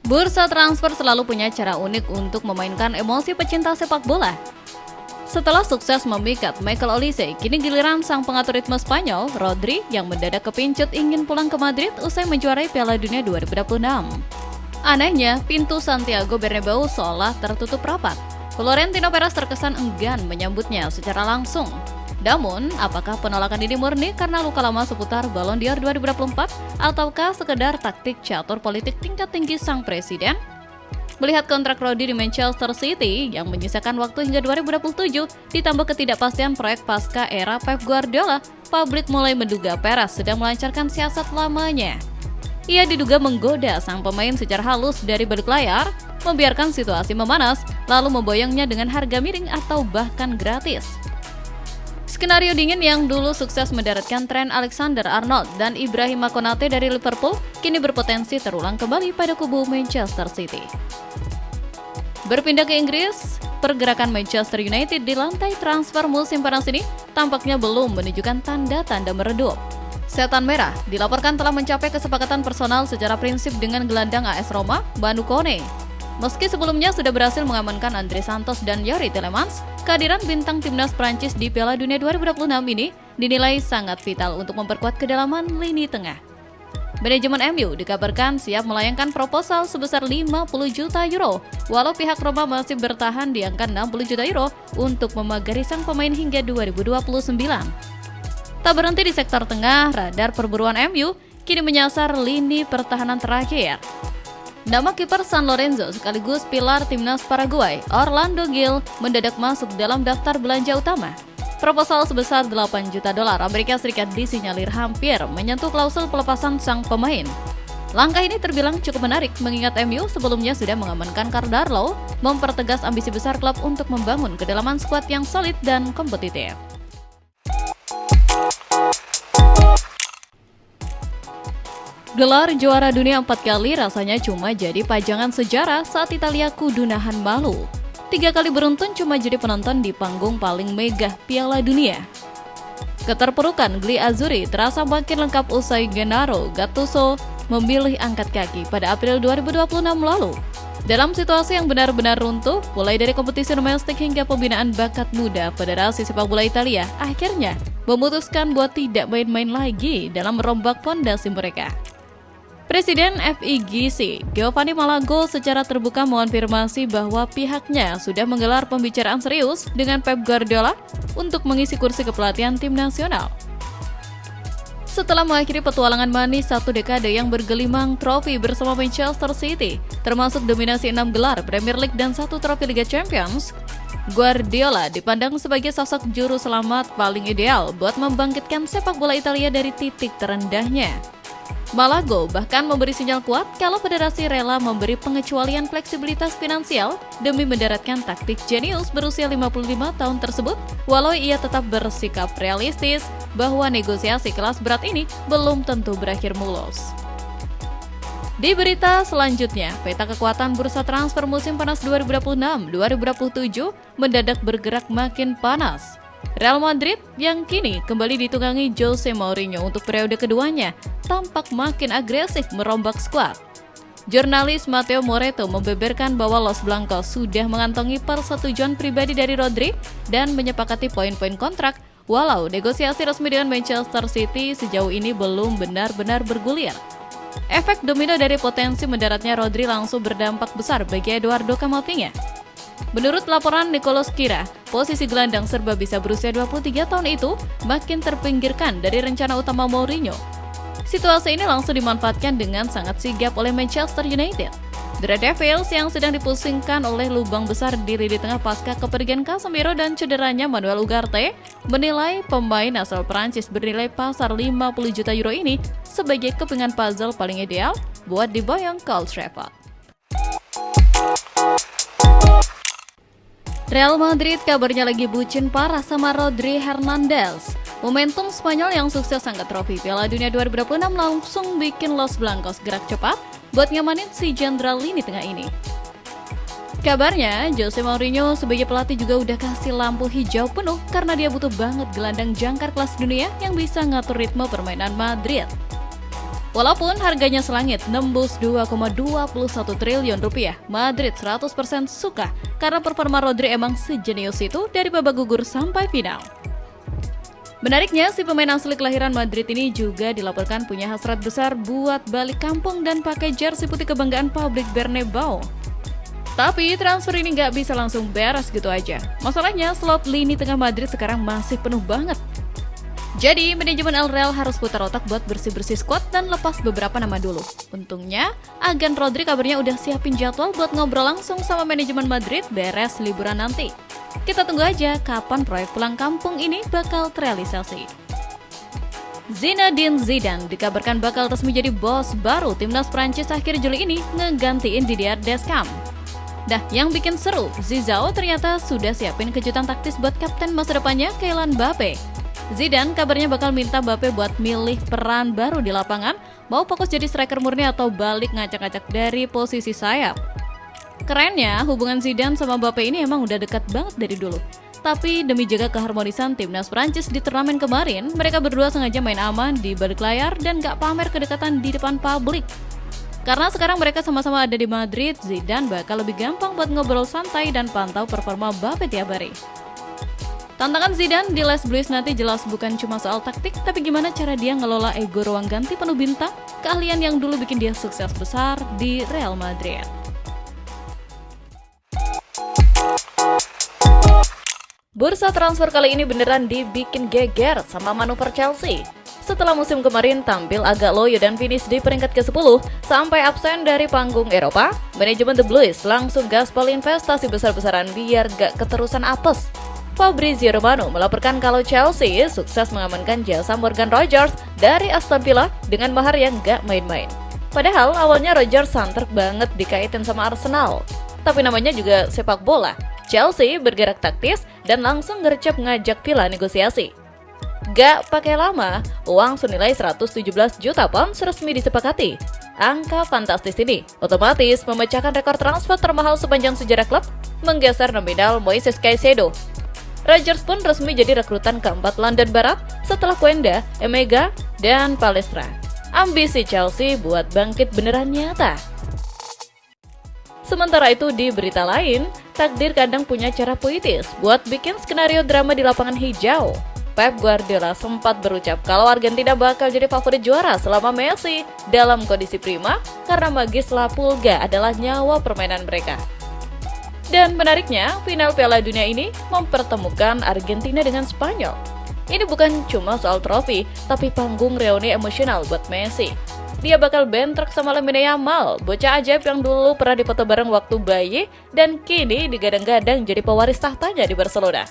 Bursa transfer selalu punya cara unik untuk memainkan emosi pecinta sepak bola. Setelah sukses memikat Michael Olise, kini giliran sang pengatur ritme Spanyol, Rodri, yang mendadak kepincut ingin pulang ke Madrid usai menjuarai Piala Dunia 2026. Anehnya, pintu Santiago Bernabeu seolah tertutup rapat. Florentino Perez terkesan enggan menyambutnya secara langsung. Namun, apakah penolakan ini murni karena luka lama seputar Ballon d'Or 2024 ataukah sekedar taktik catur politik tingkat tinggi sang presiden? Melihat kontrak Rodri di Manchester City yang menyisakan waktu hingga 2027 ditambah ketidakpastian proyek pasca era Pep Guardiola, publik mulai menduga Perez sedang melancarkan siasat lamanya. Ia diduga menggoda sang pemain secara halus dari balik layar, membiarkan situasi memanas, lalu memboyongnya dengan harga miring atau bahkan gratis. Skenario dingin yang dulu sukses mendaratkan Trent Alexander-Arnold dan Ibrahima Konate dari Liverpool kini berpotensi terulang kembali pada kubu Manchester City. Berpindah ke Inggris, pergerakan Manchester United di lantai transfer musim panas ini tampaknya belum menunjukkan tanda-tanda meredup. Setan Merah dilaporkan telah mencapai kesepakatan personal secara prinsip dengan gelandang AS Roma, Manu Kone. Meski sebelumnya sudah berhasil mengamankan Andre Santos dan Yuri Tielemans, kehadiran bintang timnas Prancis di Piala Dunia 2026 ini dinilai sangat vital untuk memperkuat kedalaman lini tengah. Manajemen MU dikabarkan siap melayangkan proposal sebesar 50 juta euro, walau pihak Roma masih bertahan di angka 60 juta euro untuk memagari sang pemain hingga 2029. Tak berhenti di sektor tengah, radar perburuan MU kini menyasar lini pertahanan terakhir. Nama kiper San Lorenzo sekaligus pilar timnas Paraguay, Orlando Gil, mendadak masuk dalam daftar belanja utama. Proposal sebesar 8 juta dolar Amerika Serikat disinyalir hampir menyentuh klausul pelepasan sang pemain. Langkah ini terbilang cukup menarik mengingat MU sebelumnya sudah mengamankan Cardarlo, mempertegas ambisi besar klub untuk membangun kedalaman skuad yang solid dan kompetitif. Gelar juara dunia 4 kali rasanya cuma jadi pajangan sejarah saat Italia kudu nahan malu. 3 kali beruntun cuma jadi penonton di panggung paling megah Piala Dunia. Keterpurukan Gli Azzurri terasa makin lengkap usai Gennaro Gattuso memilih angkat kaki pada April 2026 lalu. Dalam situasi yang benar-benar runtuh, mulai dari kompetisi domestik hingga pembinaan bakat muda, Federasi Sepak Bola Italia akhirnya memutuskan buat tidak main-main lagi dalam merombak fondasi mereka. Presiden FIGC, Giovanni Malago, secara terbuka mengonfirmasi bahwa pihaknya sudah menggelar pembicaraan serius dengan Pep Guardiola untuk mengisi kursi kepelatihan tim nasional. Setelah mengakhiri petualangan manis 1 dekade yang bergelimang trofi bersama Manchester City, termasuk dominasi 6 gelar Premier League dan 1 trofi Liga Champions, Guardiola dipandang sebagai sosok juru selamat paling ideal buat membangkitkan sepak bola Italia dari titik terendahnya. Malago bahkan memberi sinyal kuat kalau federasi rela memberi pengecualian fleksibilitas finansial demi mendaratkan taktik jenius berusia 55 tahun tersebut, walau ia tetap bersikap realistis bahwa negosiasi kelas berat ini belum tentu berakhir mulus. Di berita selanjutnya, peta kekuatan bursa transfer musim panas 2026-2027 mendadak bergerak makin panas. Real Madrid yang kini kembali ditunggangi Jose Mourinho untuk periode keduanya tampak makin agresif merombak skuad. Jurnalis Matteo Moretto membeberkan bahwa Los Blancos sudah mengantongi persetujuan pribadi dari Rodri dan menyepakati poin-poin kontrak, walau negosiasi resmi dengan Manchester City sejauh ini belum benar-benar bergulir. Efek domino dari potensi mendaratnya Rodri langsung berdampak besar bagi Eduardo Camavinga. Menurut laporan Nicolas Kira, posisi gelandang serba bisa berusia 23 tahun itu makin terpinggirkan dari rencana utama Mourinho. Situasi ini langsung dimanfaatkan dengan sangat sigap oleh Manchester United. The Red Devils yang sedang dipusingkan oleh lubang besar di lini tengah pasca kepergian Casemiro dan cederanya Manuel Ugarte, menilai pemain asal Prancis bernilai pasar 50 juta euro ini sebagai kepingan puzzle paling ideal buat diboyong ke Old Trafford. Real Madrid kabarnya lagi bucin parah sama Rodri Hernandez. Momentum Spanyol yang sukses angkat trofi Piala Dunia 2026 langsung bikin Los Blancos gerak cepat buat ngamanin si jenderal lini tengah ini. Kabarnya, Jose Mourinho sebagai pelatih juga udah kasih lampu hijau penuh karena dia butuh banget gelandang jangkar kelas dunia yang bisa ngatur ritme permainan Madrid. Walaupun harganya selangit nembus 2,21 triliun rupiah, Madrid 100% suka karena performa Rodri emang sejenius itu dari babak gugur sampai final. Menariknya, si pemain asli kelahiran Madrid ini juga dilaporkan punya hasrat besar buat balik kampung dan pakai jersey putih kebanggaan publik Bernabeu. Tapi transfer ini nggak bisa langsung beres gitu aja. Masalahnya slot lini tengah Madrid sekarang masih penuh banget. Jadi, manajemen El Real harus putar otak buat bersih-bersih skuad dan lepas beberapa nama dulu. Untungnya, agen Rodri kabarnya udah siapin jadwal buat ngobrol langsung sama manajemen Madrid beres liburan nanti. Kita tunggu aja kapan proyek pulang kampung ini bakal terrealisasi. Zinedine Zidane dikabarkan bakal resmi jadi bos baru timnas Prancis akhir Juli ini ngegantiin Didier Deschamps. Dah, yang bikin seru, Zizou ternyata sudah siapin kejutan taktis buat kapten masa depannya Kylian Mbappe. Zidane kabarnya bakal minta Mbappe buat milih peran baru di lapangan, mau fokus jadi striker murni atau balik ngacak-ngacak dari posisi sayap. Kerennya, hubungan Zidane sama Mbappe ini emang udah dekat banget dari dulu. Tapi demi jaga keharmonisan timnas Prancis di turnamen kemarin, mereka berdua sengaja main aman di balik layar dan gak pamer kedekatan di depan publik. Karena sekarang mereka sama-sama ada di Madrid, Zidane bakal lebih gampang buat ngobrol santai dan pantau performa Mbappe tiap hari. Tantangan Zidane di Les Blues nanti jelas bukan cuma soal taktik, tapi gimana cara dia ngelola ego ruang ganti penuh bintang, keahlian yang dulu bikin dia sukses besar di Real Madrid. Bursa transfer kali ini beneran dibikin geger sama manuver Chelsea. Setelah musim kemarin tampil agak loyo dan finish di peringkat ke-10 sampai absen dari panggung Eropa, manajemen The Blues langsung gaspol investasi besar-besaran biar gak keterusan apes. Fabrizio Romano melaporkan kalau Chelsea sukses mengamankan jasa Morgan Rogers dari Aston Villa dengan mahar yang gak main-main. Padahal awalnya Rogers santer banget dikaitin sama Arsenal. Tapi namanya juga sepak bola. Chelsea bergerak taktis dan langsung gercep ngajak Villa negosiasi. Gak pakai lama, uang senilai 117 juta pounds resmi disepakati. Angka fantastis ini otomatis memecahkan rekor transfer termahal sepanjang sejarah klub, menggeser nominal Moises Caicedo. Rogers pun resmi jadi rekrutan keempat London Barat setelah Quenda, Emega, dan Palestra. Ambisi Chelsea buat bangkit beneran nyata. Sementara itu di berita lain, takdir kadang punya cara puitis buat bikin skenario drama di lapangan hijau. Pep Guardiola sempat berucap kalau Argentina bakal jadi favorit juara selama Messi dalam kondisi prima karena magis La Pulga adalah nyawa permainan mereka. Dan menariknya, final Piala Dunia ini mempertemukan Argentina dengan Spanyol. Ini bukan cuma soal trofi, tapi panggung reuni emosional buat Messi. Dia bakal bentrok sama Lamine Yamal, bocah ajaib yang dulu pernah difoto bareng waktu bayi dan kini digadang-gadang jadi pewaris tahtanya di Barcelona.